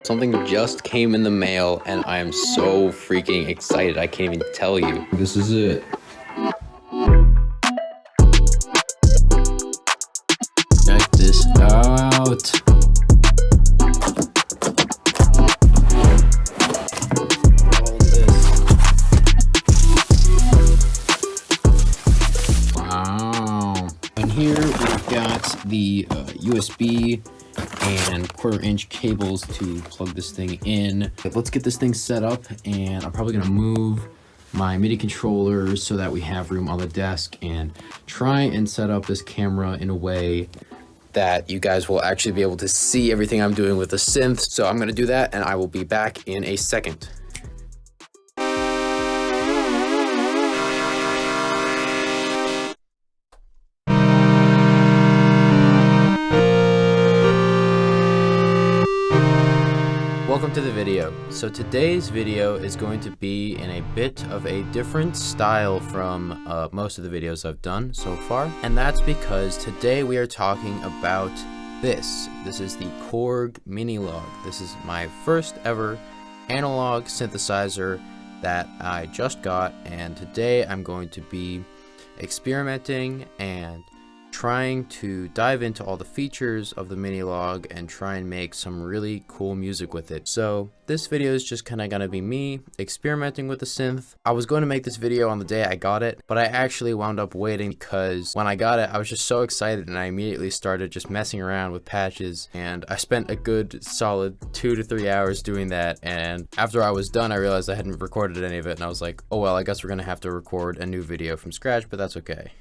Something just came in the mail and I am so freaking excited. I can't even tell you. This is it. Check this out. All this. Wow. And here we've got the USB and 1/4-inch cables to plug this thing in. Let's get this thing set up, and I'm probably gonna move my MIDI controllers so that we have room on the desk and try and set up this camera in a way that you guys will actually be able to see everything I'm doing with the synth. So I'm gonna do that and I will be back in a second. Welcome to the video. So today's video is going to be in a bit of a different style from most of the videos I've done so far. And that's because today we are talking about this. This is the Korg Minilogue. This is my first ever analog synthesizer that I just got. And today I'm going to be experimenting and trying to dive into all the features of the Minilogue and try and make some really cool music with it. So this video is just kind of gonna be me experimenting with the synth. I was going to make this video on the day I got it, but I actually wound up waiting because when I got it, I was just so excited and I immediately started just messing around with patches, and I spent a good solid 2 to 3 hours doing that. And after I was done, I realized I hadn't recorded any of it, and I was like, oh well, I guess we're gonna have to record a new video from scratch, but that's okay.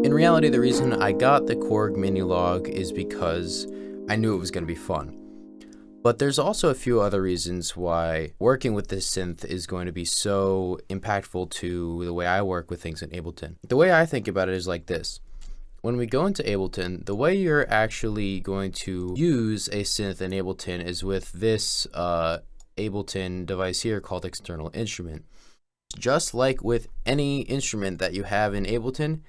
In reality, the reason I got the Korg Minilogue is because I knew it was going to be fun. But there's also a few other reasons why working with this synth is going to be so impactful to the way I work with things in Ableton. The way I think about it is like this. When we go into Ableton, the way you're actually going to use a synth in Ableton is with this Ableton device here called external instrument. Just like with any instrument that you have in Ableton,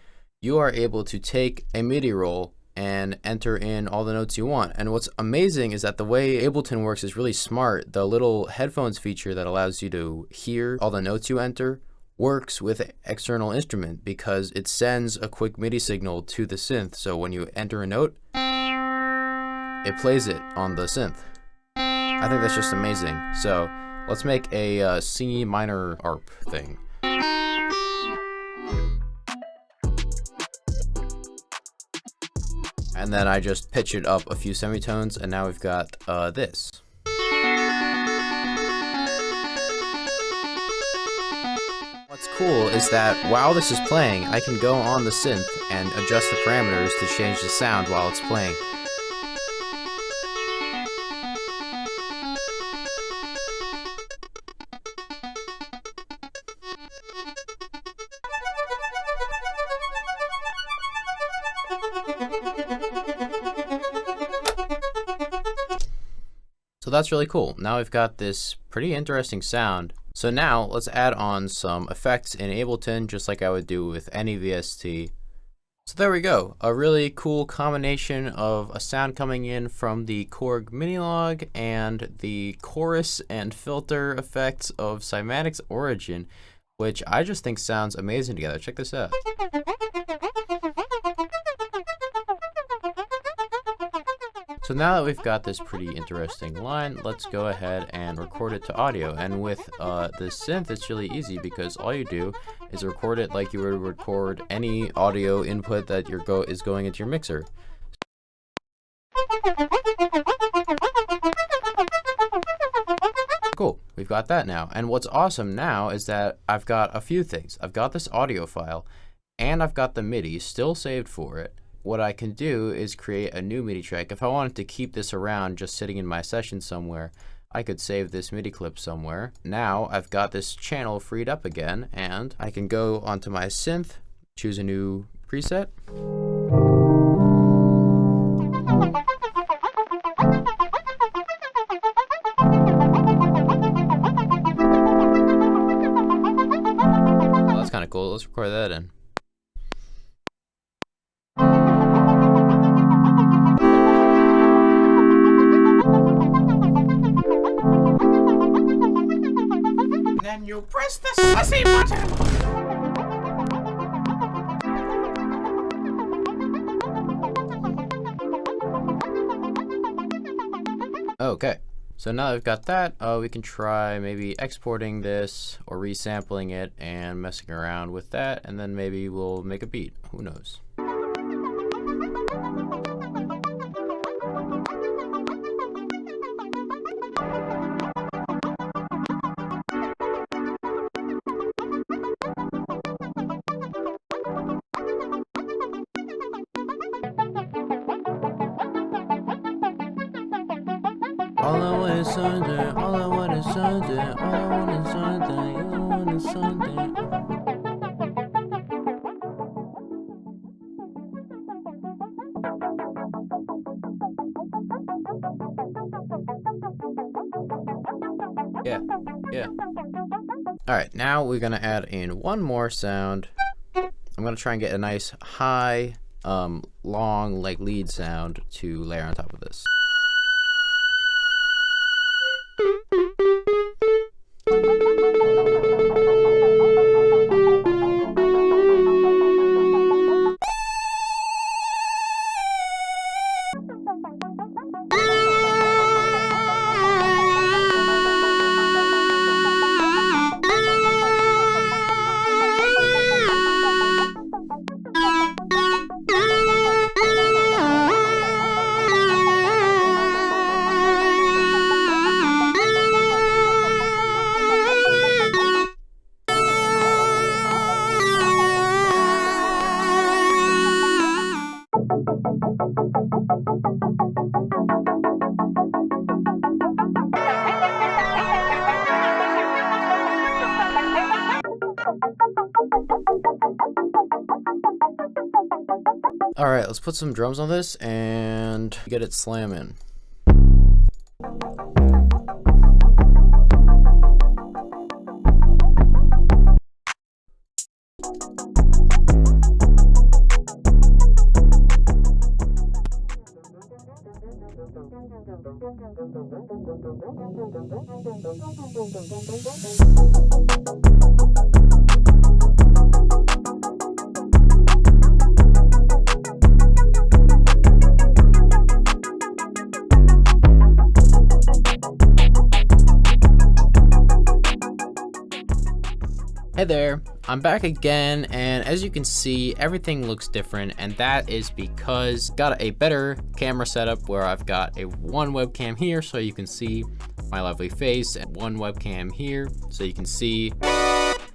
you are able to take a MIDI roll and enter in all the notes you want. And what's amazing is that the way Ableton works is really smart. The little headphones feature that allows you to hear all the notes you enter works with external instrument because it sends a quick MIDI signal to the synth. So when you enter a note, it plays it on the synth. I think that's just amazing. So let's make a C minor ARP thing. And then I just pitch it up a few semitones, and now we've got this. What's cool is that while this is playing, I can go on the synth and adjust the parameters to change the sound while it's playing. So that's really cool. Now we've got this pretty interesting sound. So now let's add on some effects in Ableton, just like I would do with any VST. So there we go. A really cool combination of a sound coming in from the Korg Minilogue and the chorus and filter effects of Cymatics Origin, which I just think sounds amazing together. Check this out. So now that we've got this pretty interesting line, let's go ahead and record it to audio. And with the synth, it's really easy because all you do is record it like you would record any audio input that is going into your mixer. Cool, we've got that now. And what's awesome now is that I've got a few things. I've got this audio file, and I've got the MIDI still saved for it. What I can do is create a new MIDI track. If I wanted to keep this around just sitting in my session somewhere, I could save this MIDI clip somewhere. Now I've got this channel freed up again, and I can go onto my synth, choose a new preset. Oh, that's kind of cool. Let's record that in. press the sussy button. Okay, so now that we've got that, we can try maybe exporting this or resampling it and messing around with that, and then maybe we'll make a beat. Who knows? All I want is Sunday, all I want is Sunday, all I want is Sunday, all I want is Sunday. Yeah. Alright, now we're gonna add in one more sound. I'm gonna try and get a nice high, long, like lead sound to layer on top of this. Alright, let's put some drums on this and get it slamming. Hey there, I'm back again, and as you can see, everything looks different, and that is because I got a better camera setup where I've got one webcam here so you can see my lovely face, and one webcam here so you can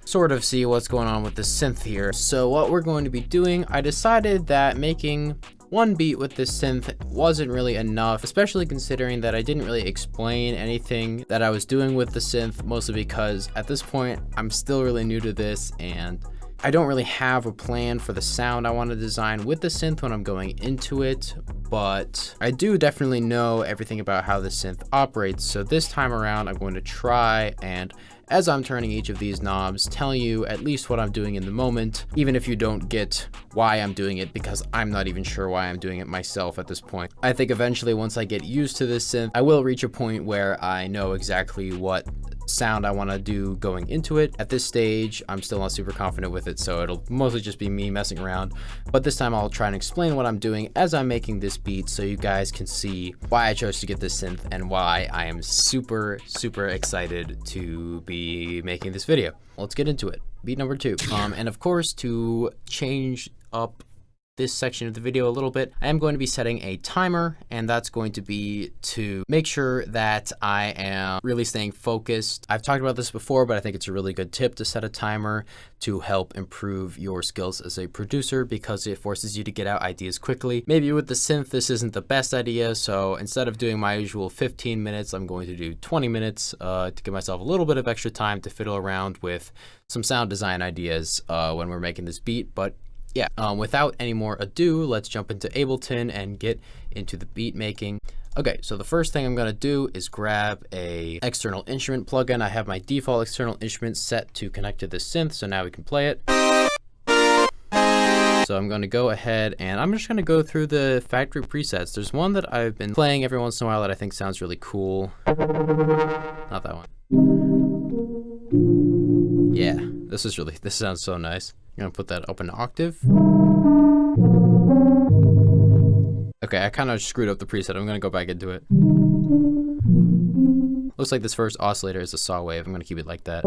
sort of see what's going on with the synth here. So what we're going to be doing, I decided that making one beat with this synth wasn't really enough, especially considering that I didn't really explain anything that I was doing with the synth, mostly because at this point I'm still really new to this and I don't really have a plan for the sound I want to design with the synth when I'm going into it, but I do definitely know everything about how the synth operates. So this time around I'm going to try and, as I'm turning each of these knobs, tell you at least what I'm doing in the moment, even if you don't get why I'm doing it, because I'm not even sure why I'm doing it myself at this point. I think eventually once I get used to this synth, I will reach a point where I know exactly what sound I want to do going into it. At this stage, I'm still not super confident with it, so it'll mostly just be me messing around. But this time I'll try and explain what I'm doing as I'm making this beat so you guys can see why I chose to get this synth and why I am super excited to be making this video. Let's get into it. Beat number 2. And of course, to change up this section of the video a little bit, I am going to be setting a timer, and that's going to be to make sure that I am really staying focused. I've talked about this before, but I think it's a really good tip to set a timer to help improve your skills as a producer, because it forces you to get out ideas quickly. Maybe with the synth, this isn't the best idea, so instead of doing my usual 15 minutes, I'm going to do 20 minutes to give myself a little bit of extra time to fiddle around with some sound design ideas when we're making this beat. But yeah, without any more ado, let's jump into Ableton and get into the beat making. Okay, so the first thing I'm gonna do is grab a external instrument plugin. I have my default external instrument set to connect to the synth, so now we can play it. So I'm gonna go ahead and I'm just gonna go through the factory presets. There's one that I've been playing every once in a while that I think sounds really cool. Not that one. this sounds so nice. I'm gonna put that up in octave. Okay, I kind of screwed up the preset. I'm gonna go back into it. Looks like this first oscillator is a saw wave. I'm gonna keep it like that.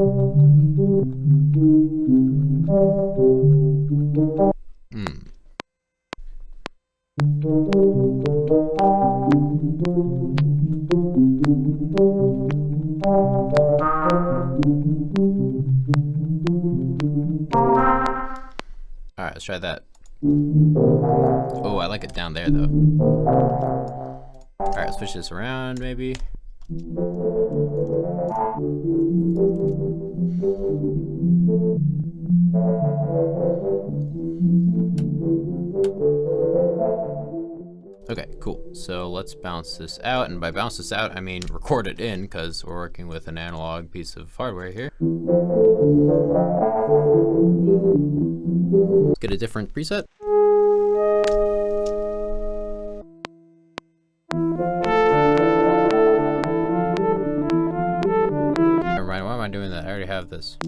Alright, let's try that. Oh, I like it down there though. Alright, let's switch this around maybe. Okay, cool. So let's bounce this out, and by bounce this out, I mean record it in, because we're working with an analog piece of hardware here. Let's get a different preset. Never mind, why am I doing that? I already have this.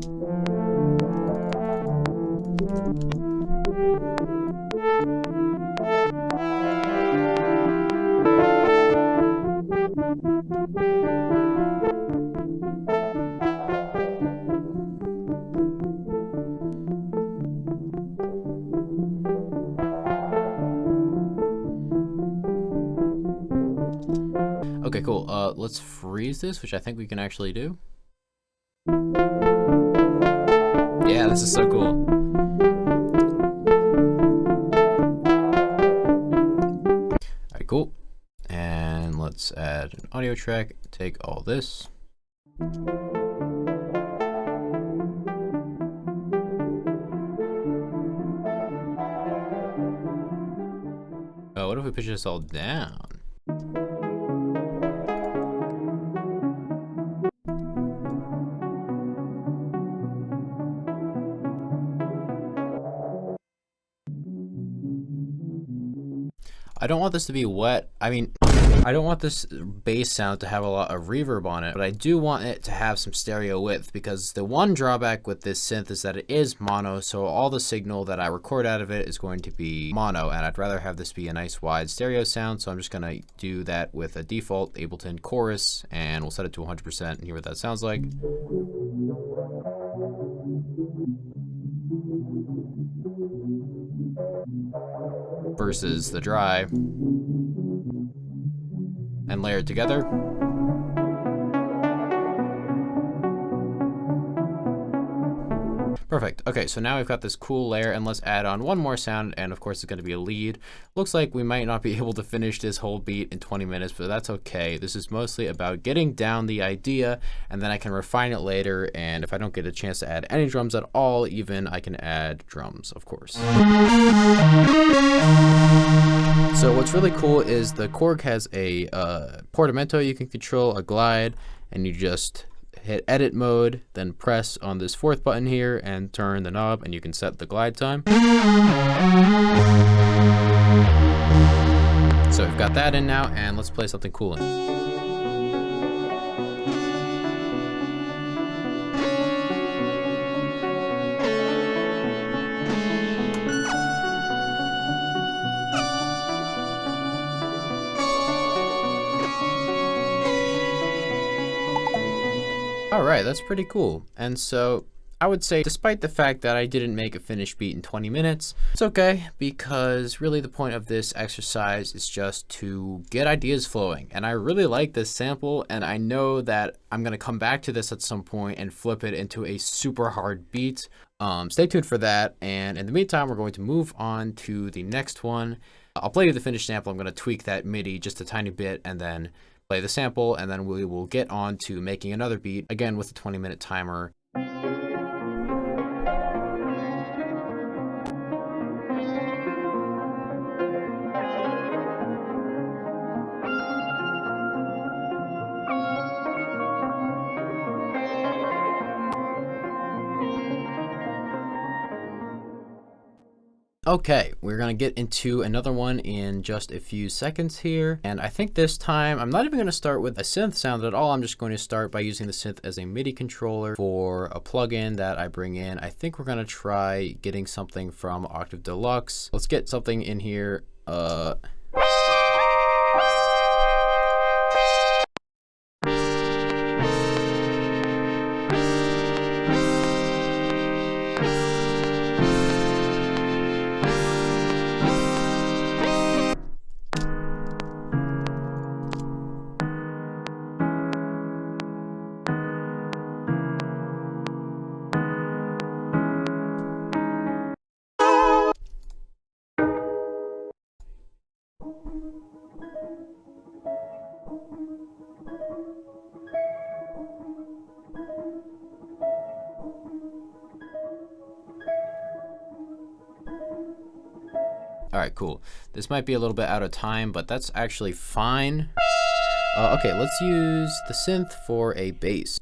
Okay, cool. Let's freeze this, which I think we can actually do. Yeah, this is so cool. Alright, cool. And let's add an audio track, take all this. Oh, what if we pitch this all down? I don't want this to be wet. I mean, I don't want this bass sound to have a lot of reverb on it, but I do want it to have some stereo width, because the one drawback with this synth is that it is mono, so all the signal that I record out of it is going to be mono, and I'd rather have this be a nice wide stereo sound, so I'm just gonna do that with a default Ableton chorus, and we'll set it to 100% and hear what that sounds like. Versus the dry, and layer it together. Perfect. Okay, so now we've got this cool layer, and let's add on one more sound, and of course it's going to be a lead. Looks like we might not be able to finish this whole beat in 20 minutes, but that's okay. This is mostly about getting down the idea, and then I can refine it later, and if I don't get a chance to add any drums at all even, I can add drums, of course. So what's really cool is the Korg has a portamento you can control, a glide, and you just hit edit mode, then press on this fourth button here and turn the knob, and you can set the glide time. So we've got that in now, and let's play something cool in. Alright, that's pretty cool. And so I would say, despite the fact that I didn't make a finished beat in 20 minutes, it's okay, because really the point of this exercise is just to get ideas flowing. And I really like this sample, and I know that I'm going to come back to this at some point and flip it into a super hard beat. Stay tuned for that, and in the meantime, we're going to move on to the next one. I'll play you the finished sample. I'm going to tweak that MIDI just a tiny bit, and then play the sample, and then we will get on to making another beat, again with a 20-minute timer. Okay, we're gonna get into another one in just a few seconds here. And I think this time, I'm not even gonna start with a synth sound at all. I'm just going to start by using the synth as a MIDI controller for a plugin that I bring in. I think we're gonna try getting something from Octave Deluxe. Let's get something in here. All right, cool. This might be a little bit out of time, but that's actually fine. Okay, let's use the synth for a bass.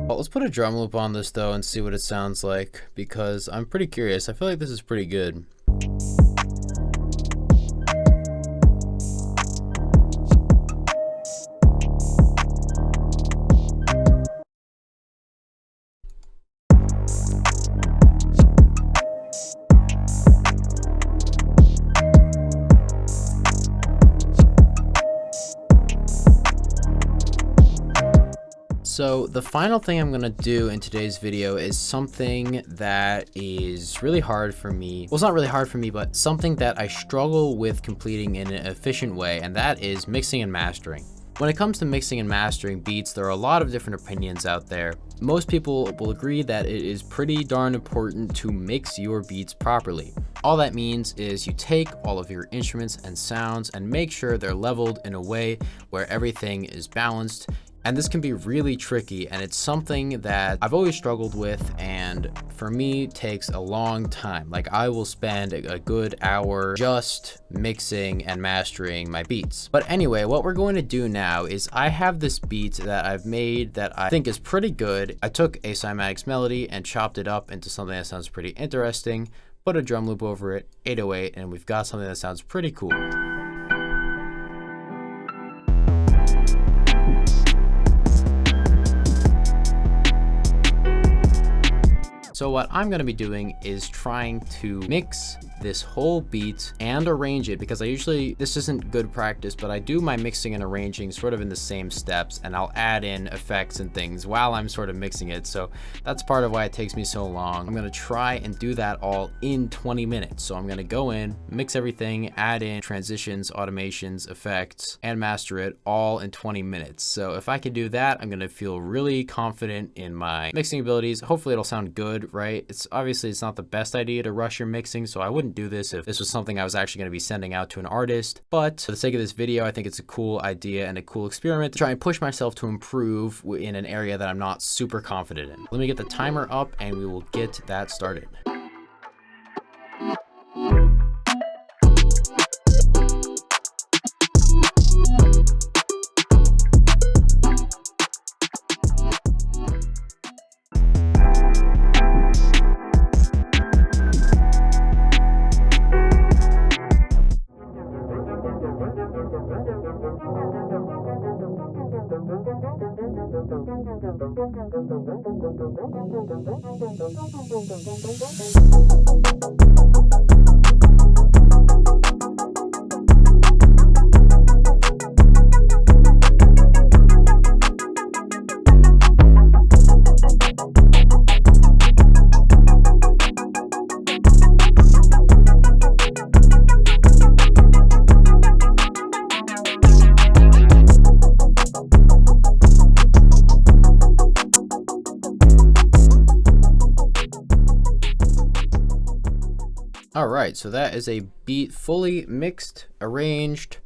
Well, let's put a drum loop on this though and see what it sounds like, because I'm pretty curious. I feel like this is pretty good. So the final thing I'm gonna do in today's video is something that is really hard for me. Well, it's not really hard for me, but something that I struggle with completing in an efficient way, and that is mixing and mastering. When it comes to mixing and mastering beats, there are a lot of different opinions out there. Most people will agree that it is pretty darn important to mix your beats properly. All that means is you take all of your instruments and sounds and make sure they're leveled in a way where everything is balanced. And this can be really tricky, and it's something that I've always struggled with, and for me takes a long time. Like, I will spend a good hour just mixing and mastering my beats. But anyway, what we're going to do now is I have this beat that I've made that I think is pretty good. I took a Cymatics melody and chopped it up into something that sounds pretty interesting, put a drum loop over it, 808, and we've got something that sounds pretty cool. So what I'm gonna be doing is trying to mix this whole beat and arrange it, because this isn't good practice, but I do my mixing and arranging sort of in the same steps, and I'll add in effects and things while I'm sort of mixing it. So that's part of why it takes me so long. I'm gonna try and do that all in 20 minutes. So I'm gonna go in, mix everything, add in transitions, automations, effects, and master it all in 20 minutes. So if I can do that, I'm gonna feel really confident in my mixing abilities. Hopefully it'll sound good, right? It's not the best idea to rush your mixing, so I wouldn't do this if this was something I was actually going to be sending out to an artist. But for the sake of this video, I think it's a cool idea and a cool experiment to try and push myself to improve in an area that I'm not super confident in. Let me get the timer up and we will get that started. All right, so that is a beat fully mixed, arranged,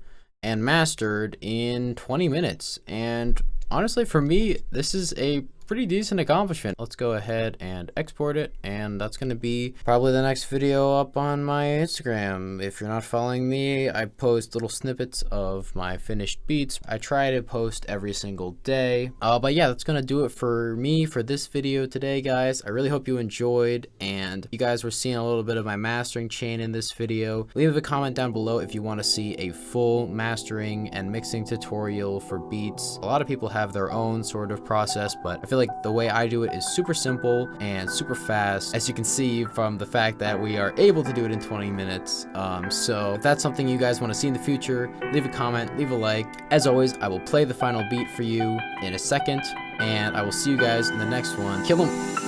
and mastered in 20 minutes. And honestly, for me, this is a pretty decent accomplishment. Let's go ahead and export it, and that's going to be probably the next video up on my Instagram. If you're not following me, I post little snippets of my finished beats. I try to post every single day. But yeah, that's going to do it for me for this video today, guys. I really hope you enjoyed, and you guys were seeing a little bit of my mastering chain in this video. Leave a comment down below if you want to see a full mastering and mixing tutorial for beats. A lot of people have their own sort of process, but I feel like the way I do it is super simple and super fast, as you can see from the fact that we are able to do it in 20 minutes. So if that's something you guys want to see in the future, leave a comment, leave a like. As always, I will play the final beat for you in a second, and I will see you guys in the next one. Kill 'em!